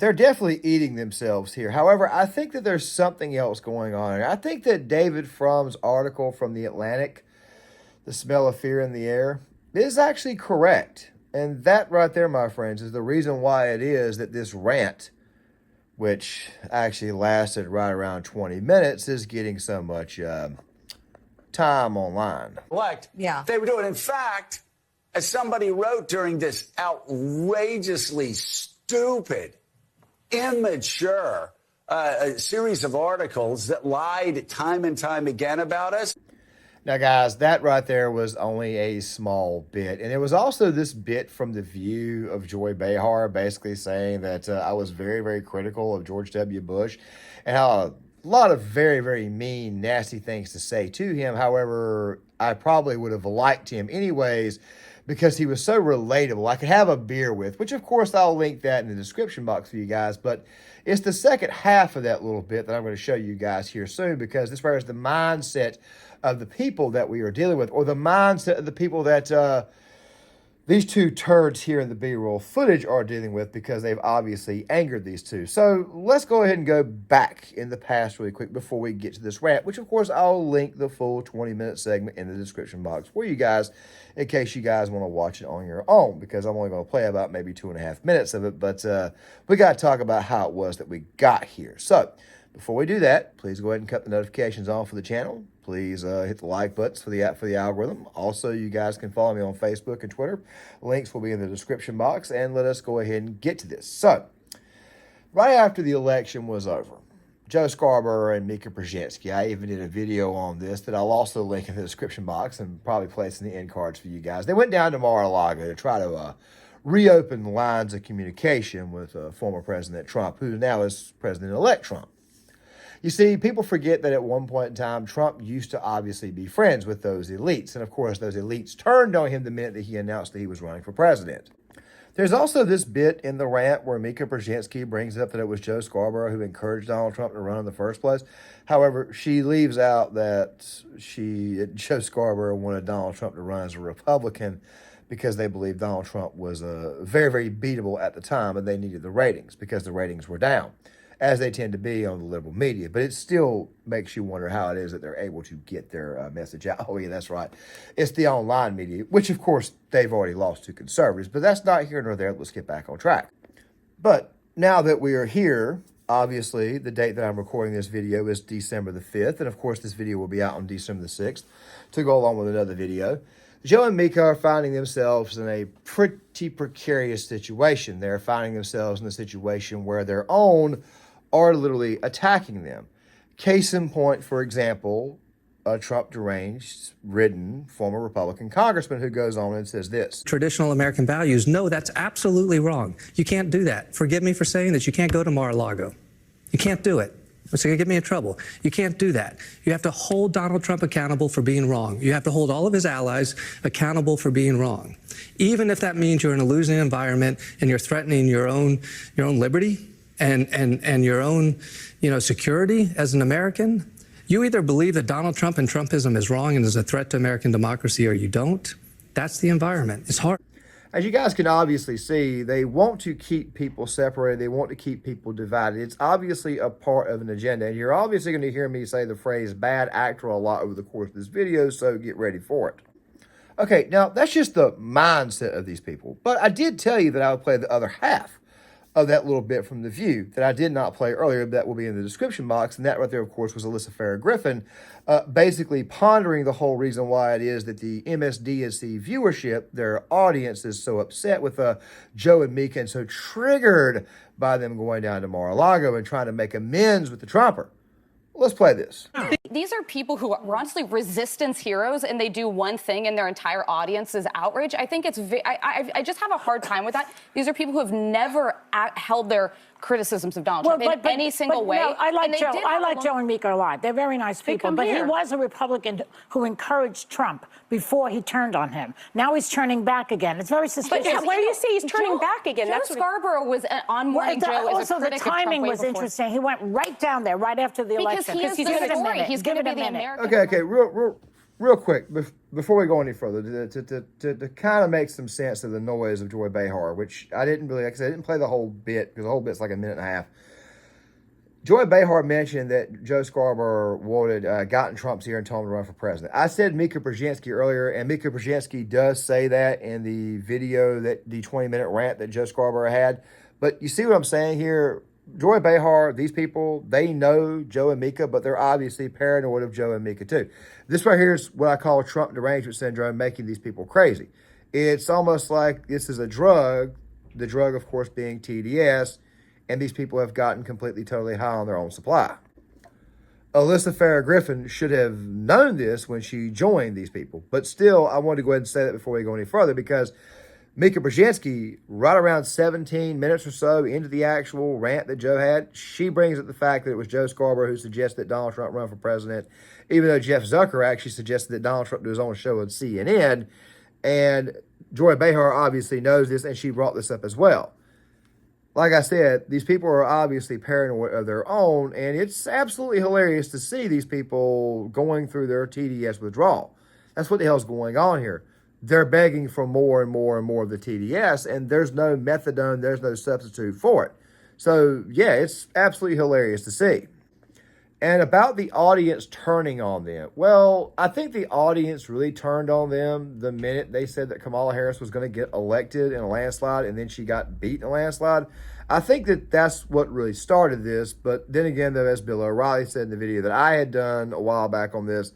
they're definitely eating themselves here. However, I think that there's something else going on. I think that David Frum's article from The Atlantic, The Smell of Fear in the Air, is actually correct. And that right there, my friends, is the reason why it is that this rant, which actually lasted right around 20 minutes, is getting so much time online. Yeah. They were doing. In fact, as somebody wrote during this outrageously stupid, immature series of articles that lied time and time again about us. Now, guys, that right there was only a small bit. And it was also this bit from The View of Joy Behar basically saying that I was very, very critical of George W. Bush and how a lot of very, very mean, nasty things to say to him. However, I probably would have liked him anyways because he was so relatable. I could have a beer with, which of course I'll link that in the description box for you guys. But it's the second half of that little bit that I'm going to show you guys here soon, because this is the mindset of the people that we are dealing with, or the mindset of the people that these two turds here in the B-roll footage are dealing with, because they've obviously angered these two. So let's go ahead and go back in the past really quick before we get to this rant, which of course I'll link the full 20-minute segment in the description box for you guys in case you guys want to watch it on your own, because I'm only going to play about maybe 2.5 minutes of it. But we got to talk about how it was that we got here. So before we do that, please go ahead and cut the notifications on for the channel. Please hit the like buttons for the algorithm. Also, you guys can follow me on Facebook and Twitter. Links will be in the description box. And let us go ahead and get to this. So, right after the election was over, Joe Scarborough and Mika Brzezinski, I even did a video on this that I'll also link in the description box and probably place in the end cards for you guys. They went down to Mar-a-Lago to try to reopen the lines of communication with former President Trump, who now is President-elect Trump. You see, people forget that at one point in time, Trump used to obviously be friends with those elites. And of course, those elites turned on him the minute that he announced that he was running for president. There's also this bit in the rant where Mika Brzezinski brings up that it was Joe Scarborough who encouraged Donald Trump to run in the first place. However, she leaves out that Joe Scarborough wanted Donald Trump to run as a Republican because they believed Donald Trump was very, very beatable at the time, and they needed the ratings because the ratings were down, as they tend to be on the liberal media. But it still makes you wonder how it is that they're able to get their message out. Oh, yeah, that's right. It's the online media, which, of course, they've already lost to conservatives. But that's not here nor there. Let's get back on track. But now that we are here, obviously, the date that I'm recording this video is December the 5th. And, of course, this video will be out on December the 6th to go along with another video. Joe and Mika are finding themselves in a pretty precarious situation. They're finding themselves in a situation where their own are literally attacking them. Case in point, for example, a Trump deranged-ridden former Republican congressman who goes on and says this. Traditional American values, no, that's absolutely wrong. You can't do that. Forgive me for saying that. You can't go to Mar-a-Lago. You can't do it. It's going to get me in trouble. You can't do that. You have to hold Donald Trump accountable for being wrong. You have to hold all of his allies accountable for being wrong. Even if that means you're in a losing environment and you're threatening your own liberty and your own, security as an American. You either believe that Donald Trump and Trumpism is wrong and is a threat to American democracy, or you don't. That's the environment. It's hard. As you guys can obviously see, they want to keep people separated. They want to keep people divided. It's obviously a part of an agenda. And you're obviously going to hear me say the phrase bad actor a lot over the course of this video, so get ready for it. Okay, now that's just the mindset of these people. But I did tell you that I would play the other half of that little bit from The View that I did not play earlier. That will be in the description box. And that right there, of course, was Alyssa Farah Griffin, basically pondering the whole reason why it is that the MSNBC viewership, their audience, is so upset with Joe and Mika and so triggered by them going down to Mar-a-Lago and trying to make amends with the Trumper. Let's play this. These are people who are honestly resistance heroes, and they do one thing and their entire audience is outrage. I think it's, I just have a hard time with that. These are people who have never held their criticisms of Donald Trump in any single way. No, I like Joe. I like Joe and Mika a lot. They're very nice people. But he was a Republican who encouraged Trump before he turned on him. Now he's turning back again. It's very suspicious. But where do you see he's turning back again? Joe Scarborough was on Morning Joe as a critic of Trump. Also, the timing was interesting. He went right down there right after the election. Because he is the story. He's going to be the American. Okay, real real quick, before we go any further, to kind of make some sense of the noise of Joy Behar, which I didn't really, like I said, I didn't play the whole bit because the whole bit's like a minute and a half. Joy Behar mentioned that Joe Scarborough gotten Trump's ear and told him to run for president. I said Mika Brzezinski earlier, and Mika Brzezinski does say that in the video, that the 20-minute rant that Joe Scarborough had. But you see what I'm saying here? Joy Behar, these people, they know Joe and Mika, but they're obviously paranoid of Joe and Mika too. This right here is what I call Trump derangement syndrome, making these people crazy. It's almost like this is a drug, the drug, of course, being TDS, and these people have gotten completely, totally high on their own supply. Alyssa Farrah Griffin should have known this when she joined these people. But still, I wanted to go ahead and say that before we go any further, because Mika Brzezinski, right around 17 minutes or so into the actual rant that Joe had, she brings up the fact that it was Joe Scarborough who suggested that Donald Trump run for president, even though Jeff Zucker actually suggested that Donald Trump do his own show on CNN. And Joy Behar obviously knows this, and she brought this up as well. Like I said, these people are obviously paranoid of their own, and it's absolutely hilarious to see these people going through their TDS withdrawal. That's what the hell's going on here. They're begging for more and more and more of the TDS, and there's no methadone, there's no substitute for it. So, yeah, it's absolutely hilarious to see. And about the audience turning on them. Well, I think the audience really turned on them the minute they said that Kamala Harris was going to get elected in a landslide, and then she got beat in a landslide. I think that that's what really started this. But then again, though, as Bill O'Reilly said in the video that I had done a while back on this,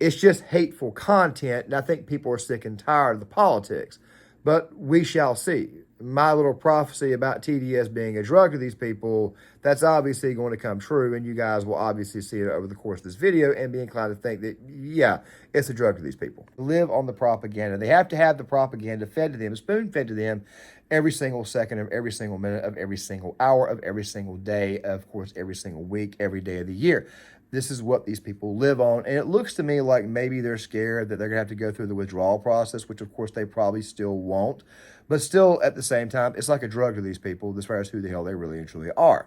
it's just hateful content, and I think people are sick and tired of the politics. But we shall see. My little prophecy about TDS being a drug to these people, that's obviously going to come true, and you guys will obviously see it over the course of this video and be inclined to think that, yeah, it's a drug to these people. Live on the propaganda. They have to have the propaganda fed to them, spoon-fed to them every single second of every single minute of every single hour of every single day, of course, every single week, every day of the year. This is what these people live on, and it looks to me like maybe they're scared that they're going to have to go through the withdrawal process, which, of course, they probably still won't. But still, at the same time, it's like a drug to these people as far as who the hell they really and truly are.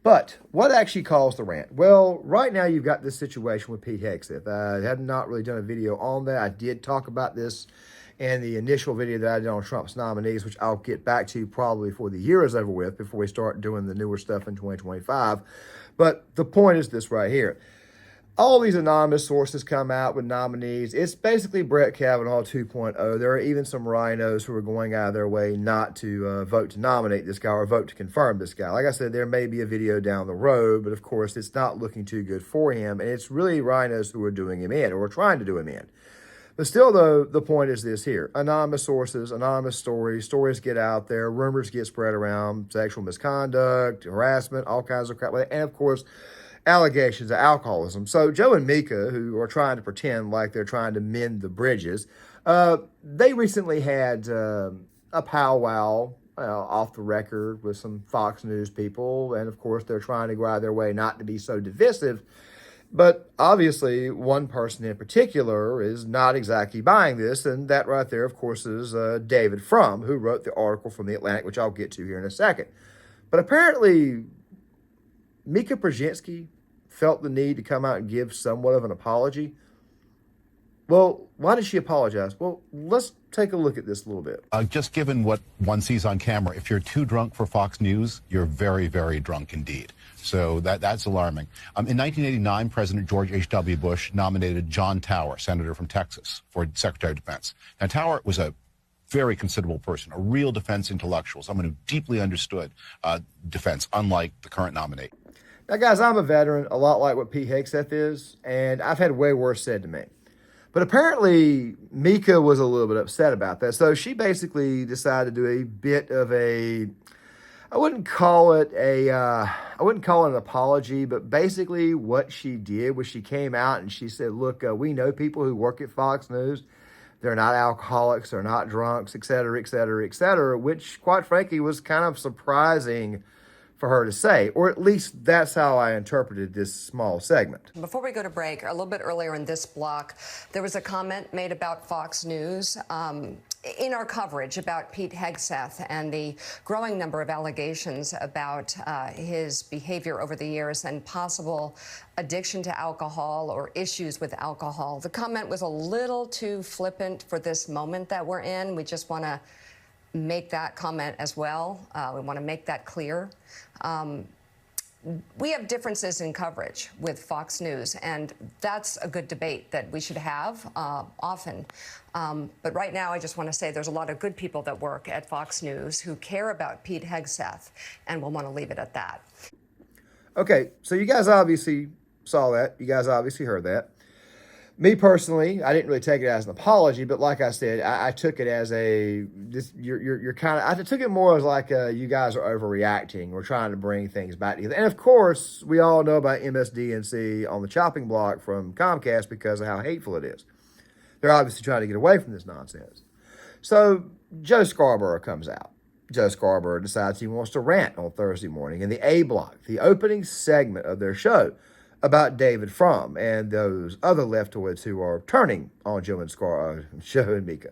But what actually caused the rant? Well, right now you've got this situation with Pete Hegseth. I have not really done a video on that. I did talk about this in the initial video that I did on Trump's nominees, which I'll get back to probably before the year is over with, before we start doing the newer stuff in 2025. But the point is this right here. All these anonymous sources come out with nominees. It's basically Brett Kavanaugh 2.0. There are even some rhinos who are going out of their way not to vote to nominate this guy or vote to confirm this guy. Like I said, there may be a video down the road, but of course, it's not looking too good for him. And it's really rhinos who are doing him in, or are trying to do him in. But still, though, the point is this here. Anonymous sources, anonymous stories get out there, rumors get spread around, sexual misconduct, harassment, all kinds of crap. And, of course, allegations of alcoholism. So Joe and Mika, who are trying to pretend like they're trying to mend the bridges, they recently had a powwow off the record with some Fox News people. And, of course, they're trying to go out of their way not to be so divisive. But obviously, one person in particular is not exactly buying this, and that right there, of course, is David Frum, who wrote the article from The Atlantic, which I'll get to here in a second. But apparently, Mika Brzezinski felt the need to come out and give somewhat of an apology. Well, why did she apologize? Well, let's take a look at this a little bit. Just given what one sees on camera, if you're too drunk for Fox News, you're very, very drunk indeed. So that's alarming. In 1989, President George H.W. Bush nominated John Tower, senator from Texas, for Secretary of Defense. Now, Tower was a very considerable person, a real defense intellectual, someone who deeply understood defense, unlike the current nominee. Now, guys, I'm a veteran, a lot like what Pete Hegseth is, and I've had way worse said to me. But apparently, Mika was a little bit upset about that. So she basically decided to do a bit of I wouldn't call it an apology, but basically what she did was she came out and she said, look, we know people who work at Fox News. They're not alcoholics, they're not drunks, et cetera, et cetera, et cetera, which, quite frankly, was kind of surprising for her to say, or at least that's how I interpreted this small segment. Before we go to break, a little bit earlier in this block, there was a comment made about Fox News in our coverage about Pete Hegseth and the growing number of allegations about his behavior over the years and possible addiction to alcohol or issues with alcohol. The comment was a little too flippant for this moment that we're in. We just want to make that comment as well. We want to make that clear. We have differences in coverage with Fox News, and that's a good debate that we should have often. But right now, I just want to say there's a lot of good people that work at Fox News who care about Pete Hegseth, and we'll want to leave it at that. Okay, so you guys obviously saw that. You guys obviously heard that. Me personally, I didn't really take it as an apology, but like I said, I took it as you're kind of, I took it more as like you guys are overreacting. We're trying to bring things back together. And of course, we all know about MSDNC on the chopping block from Comcast because of how hateful it is. They're obviously trying to get away from this nonsense. So Joe Scarborough comes out. Joe Scarborough decides he wants to rant on Thursday morning in the A block, the opening segment of their show, about David Frum and those other leftoids who are turning on Joe and Mika,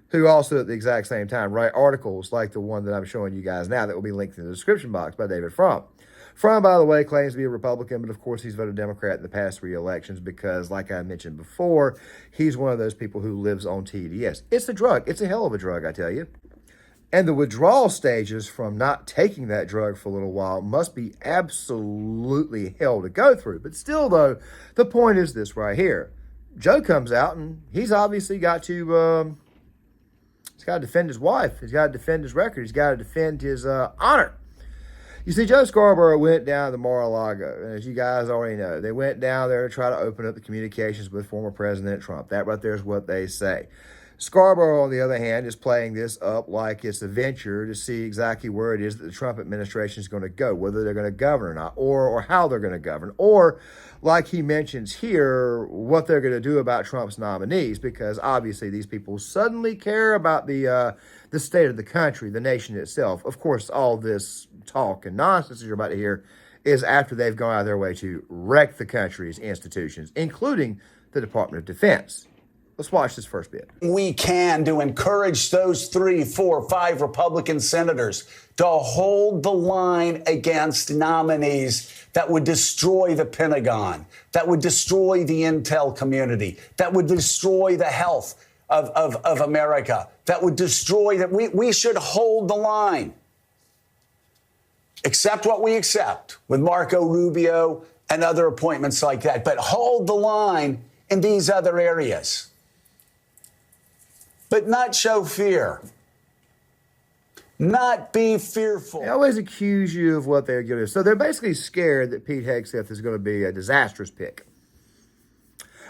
who also at the exact same time write articles like the one that I'm showing you guys now that will be linked in the description box by David Frum. Frum, by the way, claims to be a Republican, but of course he's voted Democrat in the past 3 elections because, like I mentioned before, he's one of those people who lives on TDS. It's a drug. It's a hell of a drug, I tell you. And the withdrawal stages from not taking that drug for a little while must be absolutely hell to go through. But still, though, the point is this right here. Joe comes out and he's obviously got to, he's got to defend his wife. He's got to defend his record. He's got to defend his honor. You see, Joe Scarborough went down to Mar-a-Lago, and as you guys already know, they went down there to try to open up the communications with former President Trump. That right there is what they say. Scarborough, on the other hand, is playing this up like it's a venture to see exactly where it is that the Trump administration is going to go, whether they're going to govern or not, or how they're going to govern, or, like he mentions here, what they're going to do about Trump's nominees, because obviously these people suddenly care about the state of the country, the nation itself. Of course, all this talk and nonsense that you're about to hear is after they've gone out of their way to wreck the country's institutions, including the Department of Defense. Let's watch this first bit. We can to encourage those 3, 4, 5 Republican senators to hold the line against nominees that would destroy the Pentagon, that would destroy the intel community, that would destroy the health of America, that would destroy that. We should hold the line. Accept what we accept with Marco Rubio and other appointments like that, but hold the line in these other areas. But not show fear. Not be fearful. They always accuse you of what they're guilty of. So they're basically scared that Pete Hegseth is going to be a disastrous pick.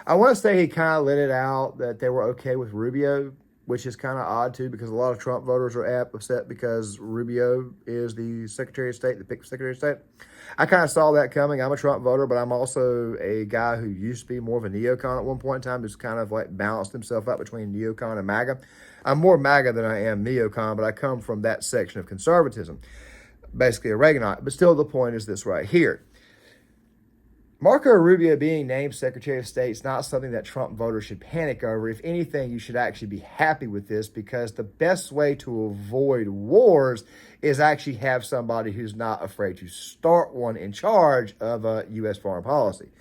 I want to say he kind of let it out that they were okay with Rubio, which is kind of odd, too, because a lot of Trump voters are upset because Rubio is the Secretary of State, the pick for Secretary of State. I kind of saw that coming. I'm a Trump voter, but I'm also a guy who used to be more of a neocon at one point in time, who's kind of like balanced himself out between neocon and MAGA. I'm more MAGA than I am neocon, but I come from that section of conservatism, basically a Reaganite. But still, the point is this right here. Marco Rubio being named Secretary of State is not something that Trump voters should panic over. If anything, you should actually be happy with this, because the best way to avoid wars is actually have somebody who's not afraid to start one in charge of U.S. foreign policy.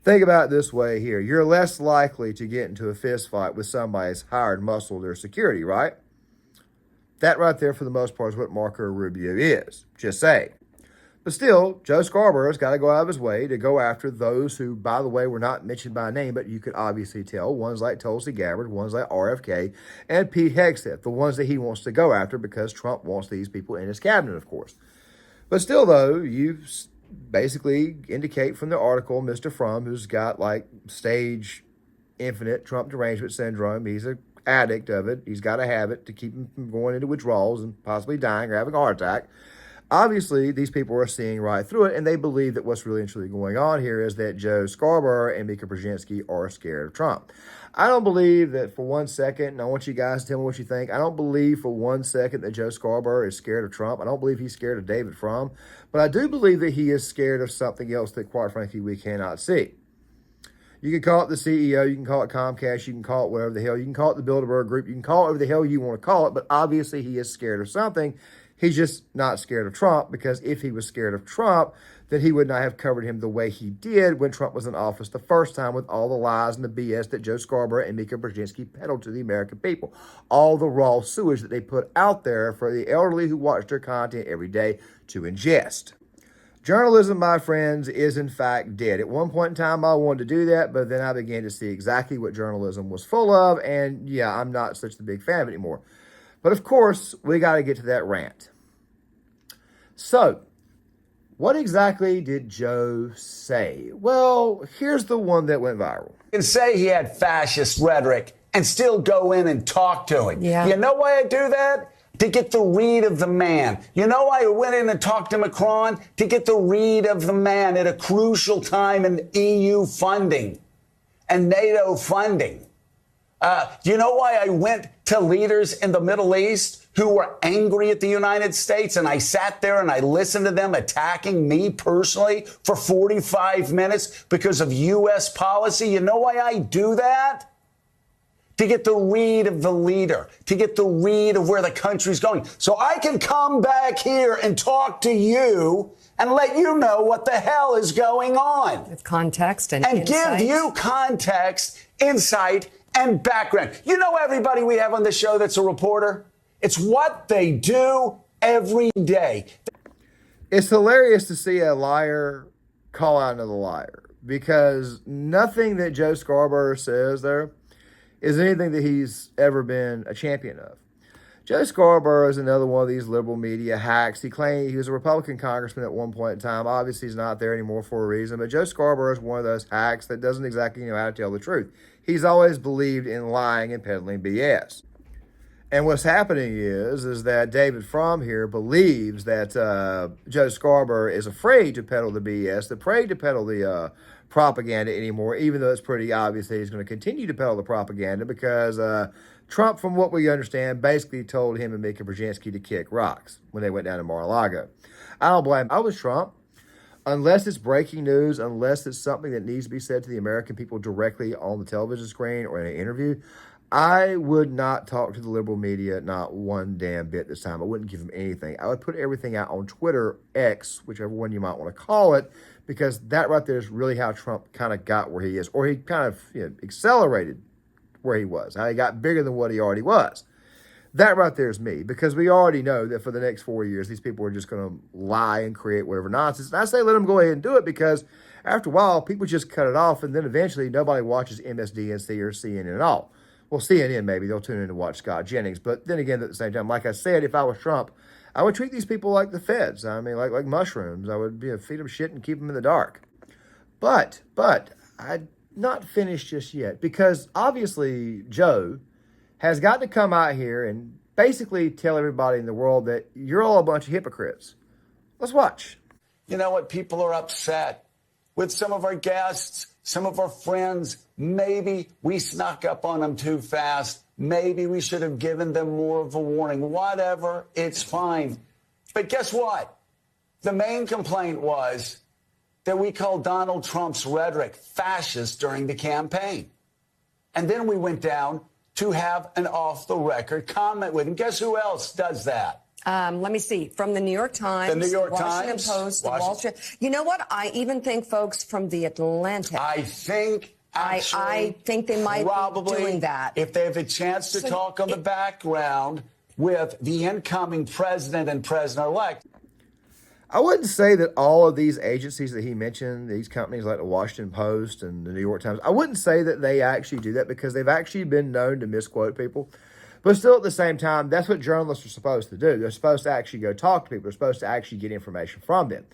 Think about it this way here. You're less likely to get into a fist fight with somebody who's hired muscle their security, right? That right there, for the most part, is what Marco Rubio is. Just saying. But still, Joe Scarborough's got to go out of his way to go after those who, by the way, were not mentioned by name, but you could obviously tell. Ones like Tulsi Gabbard, ones like RFK, and Pete Hegseth, the ones that he wants to go after because Trump wants these people in his cabinet, of course. But still, though, you basically indicate from the article, Mr. Frum, who's got like stage infinite Trump derangement syndrome. He's an addict of it. He's got to have it to keep him from going into withdrawals and possibly dying or having a heart attack. Obviously, these people are seeing right through it, and they believe that what's really and truly going on here is that Joe Scarborough and Mika Brzezinski are scared of Trump. I don't believe that for 1 second, and I want you guys to tell me what you think, I don't believe for 1 second that Joe Scarborough is scared of Trump. I don't believe he's scared of David Frum, but I do believe that he is scared of something else that, quite frankly, we cannot see. You can call it the CEO, you can call it Comcast, you can call it whatever the hell, you can call it the Bilderberg Group, you can call it whatever the hell you want to call it, but obviously he is scared of something. He's just not scared of Trump, because if he was scared of Trump, then he would not have covered him the way he did when Trump was in office the first time, with all the lies and the BS that Joe Scarborough and Mika Brzezinski peddled to the American people. All the raw sewage that they put out there for the elderly who watch their content every day to ingest. Journalism, my friends, is in fact dead. At one point in time, I wanted to do that, but then I began to see exactly what journalism was full of, and yeah, I'm not such a big fan of it anymore. But of course, we got to get to that rant. So, what exactly did Joe say? Well, here's the one that went viral. You can say he had fascist rhetoric and still go in and talk to him. Yeah. You know why I do that? To get the read of the man. You know why I went in and talked to Macron? To get the read of the man at a crucial time in EU funding and NATO funding. Do you know why I went to leaders in the Middle East who were angry at the United States, and I sat there and I listened to them attacking me personally for 45 minutes because of U.S. policy? You know why I do that? To get the read of the leader, to get the read of where the country's going. So I can come back here and talk to you and let you know what the hell is going on. With context and give you context, insight, and background. You know everybody we have on the show that's a reporter? It's what they do every day. It's hilarious to see a liar call out another liar, because nothing that Joe Scarborough says there is anything that he's ever been a champion of. Joe Scarborough is another one of these liberal media hacks. He claimed he was a Republican congressman at one point in time. Obviously, he's not there anymore for a reason, but Joe Scarborough is one of those hacks that doesn't exactly know how to tell the truth. He's always believed in lying and peddling BS. And what's happening is that David Frum here believes that Joe Scarborough is afraid to peddle the BS, afraid to peddle the propaganda anymore, even though it's pretty obvious that he's going to continue to peddle the propaganda, because Trump, from what we understand, basically told him and Mika Brzezinski to kick rocks when they went down to Mar-a-Lago. I don't blame him. I was Trump. Unless it's breaking news, unless it's something that needs to be said to the American people directly on the television screen or in an interview, I would not talk to the liberal media, not one damn bit this time. I wouldn't give them anything. I would put everything out on Twitter, X, whichever one you might want to call it, because that right there is really how Trump kind of got where he is, or he kind of accelerated where he was, how he got bigger than what he already was. That right there is me, because we already know that for the next 4 years, these people are just going to lie and create whatever nonsense. And I say let them go ahead and do it, because after a while, people just cut it off, and then eventually nobody watches MSNBC or CNN at all. Well, CNN, maybe. They'll tune in to watch Scott Jennings. But then again, at the same time, like I said, if I was Trump, I would treat these people like the feds. I mean, like mushrooms. I would feed them shit and keep them in the dark. But I'm not finished just yet, because obviously Joe has got to come out here and basically tell everybody in the world that you're all a bunch of hypocrites. Let's watch. You know what? People are upset with some of our guests, some of our friends. Maybe we snuck up on them too fast. Maybe we should have given them more of a warning. Whatever, it's fine. But guess what? The main complaint was that we called Donald Trump's rhetoric fascist during the campaign. And then we went down to have an off-the-record comment with him. Guess who else does that? Let me see. From the New York Times, the New York Washington Times, Post, the Wall Street. You know what? I even think folks from the Atlantic. I think actually, I think they might probably be doing that. If they have a chance to talk on the background with the incoming president and president-elect. I wouldn't say that all of these agencies that he mentioned, these companies like the Washington Post and the New York Times, I wouldn't say that they actually do that, because they've actually been known to misquote people. But still, at the same time, that's what journalists are supposed to do. They're supposed to actually go talk to people. They're supposed to actually get information from them.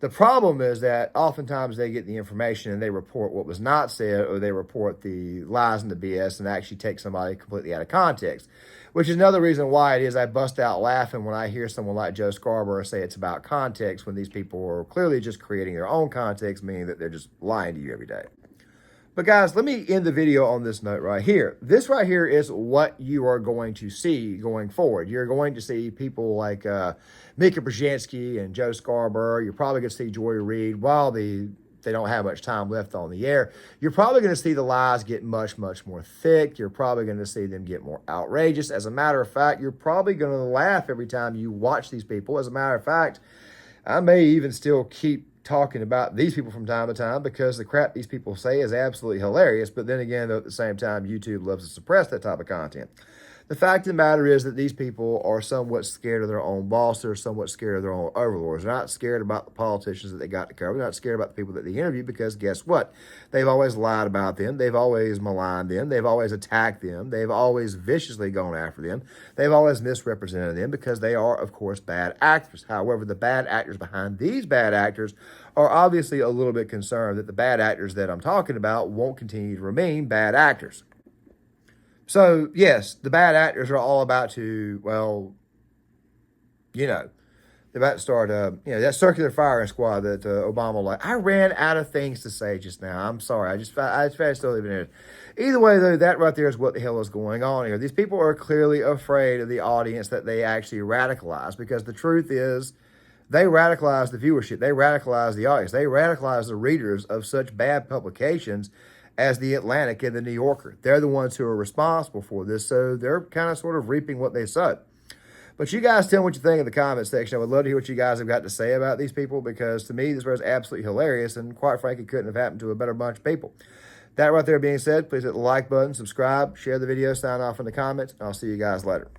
The problem is that oftentimes they get the information and they report what was not said, or they report the lies and the BS and actually take somebody completely out of context, which is another reason why it is I bust out laughing when I hear someone like Joe Scarborough say it's about context when these people are clearly just creating their own context, meaning that they're just lying to you every day. But guys, let me end the video on this note right here. This right here is what you are going to see going forward. You're going to see people like Mika Brzezinski and Joe Scarborough. You're probably going to see Joy Reid while they don't have much time left on the air. You're probably going to see the lies get much, much more thick. You're probably going to see them get more outrageous. As a matter of fact, you're probably going to laugh every time you watch these people. As a matter of fact, I may even still keep talking about these people from time to time because the crap these people say is absolutely hilarious. But then again, though, at the same time, YouTube loves to suppress that type of content. The fact of the matter is that these people are somewhat scared of their own boss. They're somewhat scared of their own overlords. They're not scared about the politicians that they got to cover. They're not scared about the people that they interview because guess what? They've always lied about them. They've always maligned them. They've always attacked them. They've always viciously gone after them. They've always misrepresented them because they are, of course, bad actors. However, the bad actors behind these bad actors are obviously a little bit concerned that the bad actors that I'm talking about won't continue to remain bad actors. So, yes, the bad actors are all about to, well, they're about to start, that circular firing squad that Obama like. I ran out of things to say just now. I'm sorry. I just still even it. Either way, though, that right there is what the hell is going on here. These people are clearly afraid of the audience that they actually radicalize because the truth is they radicalize the viewership. They radicalize the audience. They radicalize the readers of such bad publications as the Atlantic and the New Yorker. They're the ones who are responsible for this, so they're kind of sort of reaping what they sowed. But you guys tell me what you think in the comment section. I would love to hear what you guys have got to say about these people because to me, this was absolutely hilarious and quite frankly, couldn't have happened to a better bunch of people. That right there being said, please hit the like button, subscribe, share the video, sign off in the comments, and I'll see you guys later.